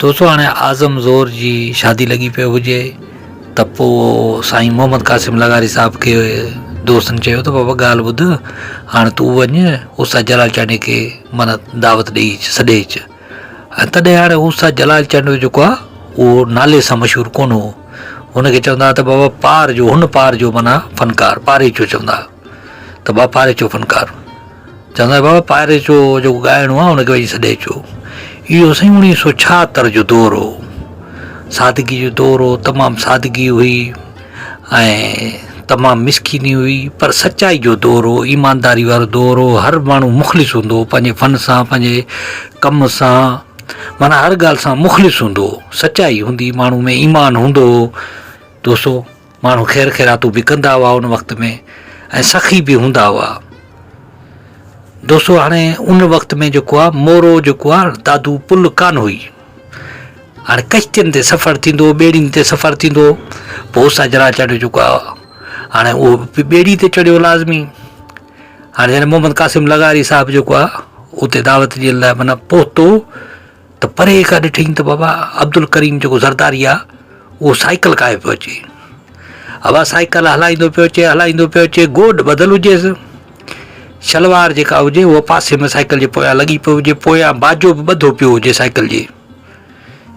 दोस्तों हाणे आज़म ज़ोर जी शादी लगी पे हुजे त पोइ साईं मोहम्मद क़ासिम लगारी साहब के दोस्तनि चयो त बाबा ॻाल्हि ॿुध, हाणे तूं वञ उस्ताद जलाल चांडी खे माना दावत ॾेई सॾे अचु। ऐं तॾहिं हाणे उस्ताद जलाल चांडी जेको आहे उहो नाले सां मशहूरु कोन हो, हुनखे चवंदा त बाबा पार जो, हुन पार जो माना फ़नकार, पारेचो चवंदा त बाबा पारेचो फ़नकार चवंदा बाबा पारेचो जेको ॻाइणो आहे हुनखे वञी सॾे अचो। इहो साईं 1976 जो दौरु हो, सादगी जो दौरु हो, तमामु सादगी हुई ऐं तमामु मिसकीनी हुई, पर सचाई जो दौरु हो, ईमानदारी वारो दौरु हो। हर माण्हू मुख़लिस हूंदो हो, पंहिंजे फ़न सां, पंहिंजे कम सां, माना हर ॻाल्हि सां मुख़लिस हूंदो हो, सचाई हूंदी, माण्हू में ईमान हूंदो हो। दोस्तों माण्हू ख़ैर ख़ैरातूं बि कंदा हुआ उन वक़्त में, ऐं सख़ी बि हूंदा हुआ। दोस्तों हाणे उन वक़्त में जेको आहे मोरो जेको आहे दादू पुल कान हुई, हाणे कश्तियुनि ते सफ़रु थींदो, ॿेड़ियुनि ते सफ़रु थींदो, पोइ उस्ताद जलाल चांडी जेको आहे हाणे उहो ॿेड़ी ते चढ़ियो लाज़मी। हाणे जॾहिं मोहम्मद क़ासिम लगारी साहिबु जेको आहे उते दावत ॾियण लाइ माना पहुतो त परे खां ॾिठईं त बाबा अब्दुल करीम जेको ज़रदारी आहे उहो साइकिल काए पियो अचे। हवा साइकिल हलाईंदो पियो अचे, गोॾ ॿधल हुजेसि, शलवार जेका हुजे उहा पासे में साइकिल जे पोयां लॻी पियो हुजे, पोयां बाजो बि ॿधो पियो हुजे साइकिल जे,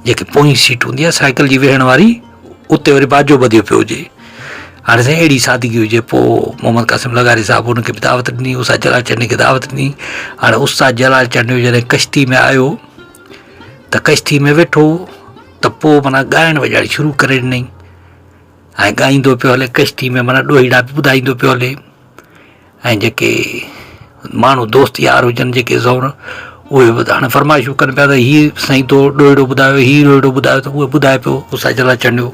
जेकी पोईं सीट हूंदी आहे साइकिल जी वेहण वारी, उते वरी बाजो ॿधियो पियो हुजे। हाणे साईं अहिड़ी सादगी हुजे। पोइ मोहम्मद क़ासिम लगारी साहिबु हुनखे बि दावत ॾिनी, उस्ताद जलाल चांडी खे दावत ॾिनी। हाणे उस्ताद जलाल चांडी जॾहिं कश्ती में आयो त कश्ती में वेठो त पोइ माना ॻाइण वॼाइण शुरू करे ॾिनई, ऐं ॻाईंदो पियो हले कश्ती में, माना ॾोहीड़ा बि ॿुधाईंदो पियो हले। ऐं जेके माण्हू दोस्त यार हुजनि जेके ज़ौर, उहे बि हाणे फरमाइशूं कनि पिया त हीअ साईं तो ॾोहीड़ो ॿुधायो, हीअ ॾोहीड़ो ॿुधायो, त उहे ॿुधाए पियो उस्ताद जलाल चांडियो।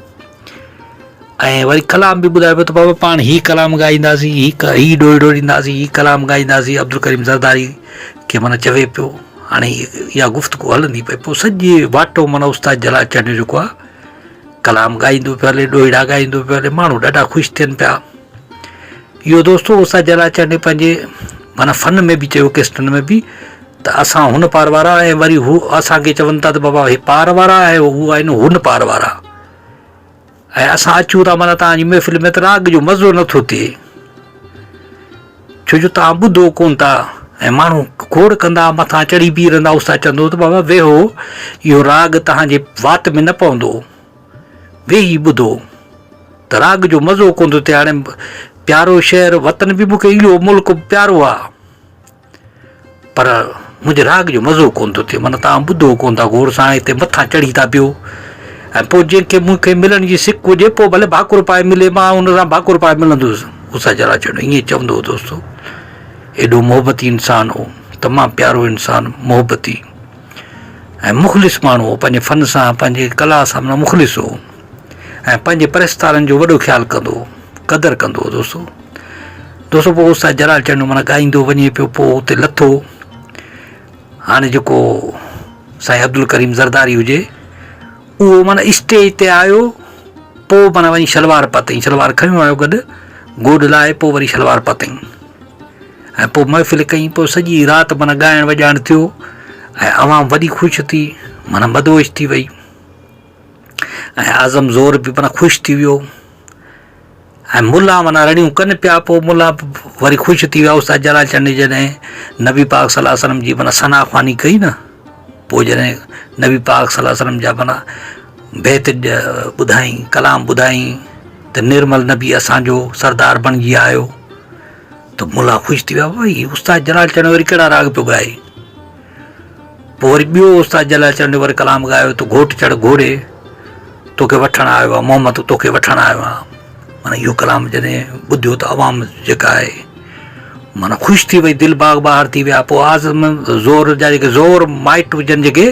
ऐं वरी कलाम बि ॿुधाए पियो त बाबा पाण हीअ कलाम ॻाईंदासीं, हीअ ॾोहीड़ो ॾींदासीं, हीअ कलाम ॻाईंदासीं, अब्दुल करीम ज़रदारी खे माना चवे पियो। हाणे इहा गुफ़्तगू हलंदी पई, पोइ सॼे वाटो माना उस्ताद जलाल चांडी जेको आहे कलाम ॻाईंदो पियो हले, ॾोहीड़ा ॻाईंदो पियो हले, माण्हू ॾाढा ख़ुशि थियनि पिया। इहो दोस्तो उस्ताद जलाल चांडी पंहिंजे माना फ़न में बि चयो, केस्टनि में बि, त असां हुन पार वारा, ऐं वरी हू असांखे चवनि था त बाबा हे पार वारा, ऐं हू आहिनि हुन पार वारा, ऐं असां अचूं था माना तव्हांजी महफ़िल में त राग जो मज़ो नथो थिए, छो जो तव्हां ॿुधो कोन था, ऐं माण्हू खोड़ कंदा, मथां चढ़ी बीह रहंदा। उस्ताद चवंदो त बाबा वेहो, इहो राग तव्हांजे वात में न पवंदो, वेही ॿुधो त राग जो मज़ो कोन थो थिए। हाणे प्यारो शहर वतन बि मूंखे इहो मुल्क प्यारो आहे, पर मुंहिंजे राग जो मज़ो कोन थो थिए, माना तव्हां ॿुधो कोन था गौर सां, हिते मथां चढ़ी था पियो। ऐं पोइ जंहिंखे मूंखे मिलण जी सिक हुजे, पोइ भले भाकुर पाए मिले, मां हुन सां भाकुर पाए मिलंदुसि। उस्ताद जलाल चांडी ईअं चवंदो हो। दोस्तो एॾो मोहबती इंसानु हो, तमामु प्यारो इंसानु, मोहबती ऐं मुख़लिस माण्हू हो, पंहिंजे फ़न सां, पंहिंजे कला सां माना मुख़लिस हो, ऐं पंहिंजे परस्तारनि जो वॾो ख़्यालु कंदो हो, क़दुरु कंदो हो। दोस्तो पोइ उस्ताद जलाल चांडी माना ॻाईंदो वञे पियो, पोइ उते लथो। हाणे जेको साईं अब्दुल करीम ज़रदारी हुजे उहो माना स्टेज ते आयो, पोइ माना वञी शलवार पातईं, शलवार खयों आयो गॾु, गोॾ लाहे, पोइ वरी शलवार पातईं, ऐं पोइ महफ़िल कई। पोइ सॼी राति माना ॻाइण वॼाइण थियो, ऐं अवाम वॾी ख़ुशि थी, माना मदोश थी वई, ऐं आज़म ज़ोर बि माना ख़ुशि थी वियो, ऐं मुला माना रड़ियूं कनि पिया। पोइ मुला वरी ख़ुशि थी विया। उस्ताद जलाल चांडी जॾहिं नबी पाक सल्लल्लाहु अलैहि वसल्लम जी माना सना ख़्वानी कई न, पोइ जॾहिं नबी पाक सल्लल्लाहु अलैहि वसल्लम जा माना बैत ॿुधाईं, कलाम ॿुधाईं त निर्मल नबी असांजो सरदार बणिजी आयो, त मुला ख़ुशि थी विया, भई उस्ताद जलाल चांडी वरी कहिड़ा राग पियो ॻाए। पोइ वरी ॿियो उस्ताद जलाल चांडी वरी कलाम ॻायो त घोट चढ़ घोड़े, तोखे वठणु आयो आहे मोहम्मद, तोखे वठणु आयो आहे। माना इहो कलाम जॾहिं ॿुधियो त अवाम जेका आहे माना ख़ुशि थी वई, दिलि बाग़ बहार थी विया। पोइ आज़म ज़ोर जा जेके ज़ोर माइट हुजनि जेके,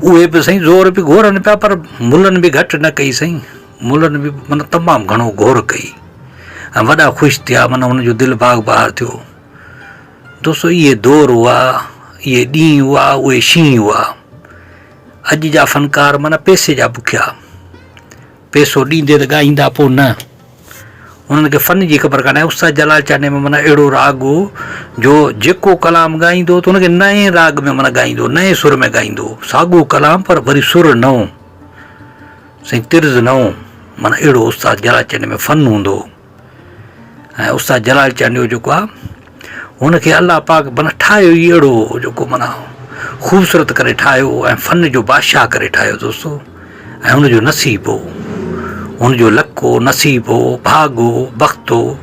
उहे बि साईं ज़ोर बि घोरनि पिया, पर मुलनि बि घटि न कई साईं, मुलनि बि माना तमामु घणो घोर कई, ऐं वॾा ख़ुशि थिया, माना हुनजो दिलि बाग़ बहार थियो। दोस्तो इहे दौर हुआ, इहे ॾींहं हुआ, उहे शींहं हुआ। अॼु जा फ़नकार माना पैसे जा बुखिया, पैसो ॾींदे त ॻाईंदा, पोइ न, उन्हनि खे फ़न जी ख़बर कान्हे। उस्ताद जलाल चांदनी में माना अहिड़ो राग हो जो जेको कलाम ॻाईंदो त उनखे नए राग में माना ॻाईंदो, नए सुर में ॻाईंदो, साॻियो कलाम पर वरी सुर नओं, साईं तिर्ज़ नओं, माना अहिड़ो उस्ताद जलाल चांदनी में फ़न हूंदो। ऐं उस्ताद जलाल चांदनी जेको आहे हुनखे अलाह पाक माना ठाहियो ई अहिड़ो जेको माना ख़ूबसूरत करे ठाहियो ऐं फ़न जो बादशाह करे ठाहियो दोस्तो। ऐं हुनजो नसीब हो, हुनजो लक हो, नसीब हो, भाग हो, वक़्तु हो,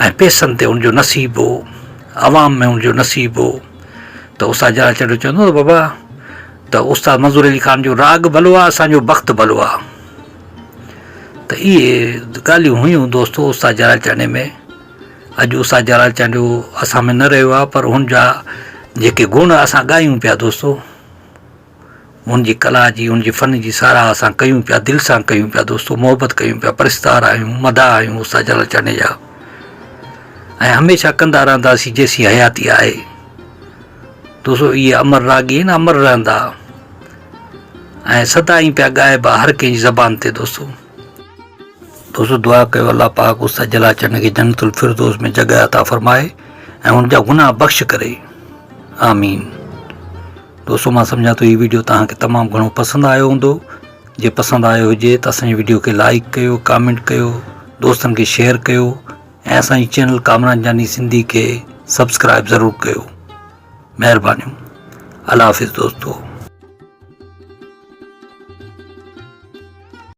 ऐं पैसनि ते हुनजो नसीब हो, अवाम में हुनजो नसीब हो। त उस्ताद जलाल चांदनी चवंदो त बाबा त उस्ताद मंज़ूर अली ख़ान जो राग भलो आहे, असांजो वक़्तु भलो आहे। त इहे ॻाल्हियूं हुयूं दोस्तो उस्ताद जलाल चांदनी में। अॼु उस्ताद जलाल चांदनी असां में न रहियो आहे, पर हुनजा जेके गुण असां ॻायूं पिया दोस्तो, हुनजी कला जी, हुनजी फ़न जी साराह असां कयूं पिया, दिलि सां कयूं पिया दोस्तो, मोहबत कयूं पिया, परिस्तार आहियूं, मदा आहियूं उस्ताद जलाल चांदनी जा, ऐं हमेशह कंदा रहंदासीं जेसीं हयाती आहे दोस्तो। इहे अमर रागी आहिनि, अमर रहंदा ऐं सदाईं पिया ॻाइबा हर कंहिंजी ज़बान ते दोस्तो। दुआ कयो अल्लाह पाक उस्ताद जलाल चांदनी खे जन्नतुल फिरदौस में जॻह अता फरमाए ऐं हुनजा गुनाह बख़्श करे, आमीन। दोस्तो मां सम्झां थो हीउ वीडियो तव्हांखे तमामु घणो पसंदि आयो हूंदो। जे पसंदि आयो हुजे त असांजी वीडियो खे लाइक कयो, कमेंट कयो, दोस्तनि खे शेयर कयो ऐं असांजी चैनल कामरान जानी सिंधी खे सब्सक्राइब ज़रूरु कयो। महिरबानियूं। अल्लाह हाफ़िज़ दोस्तो।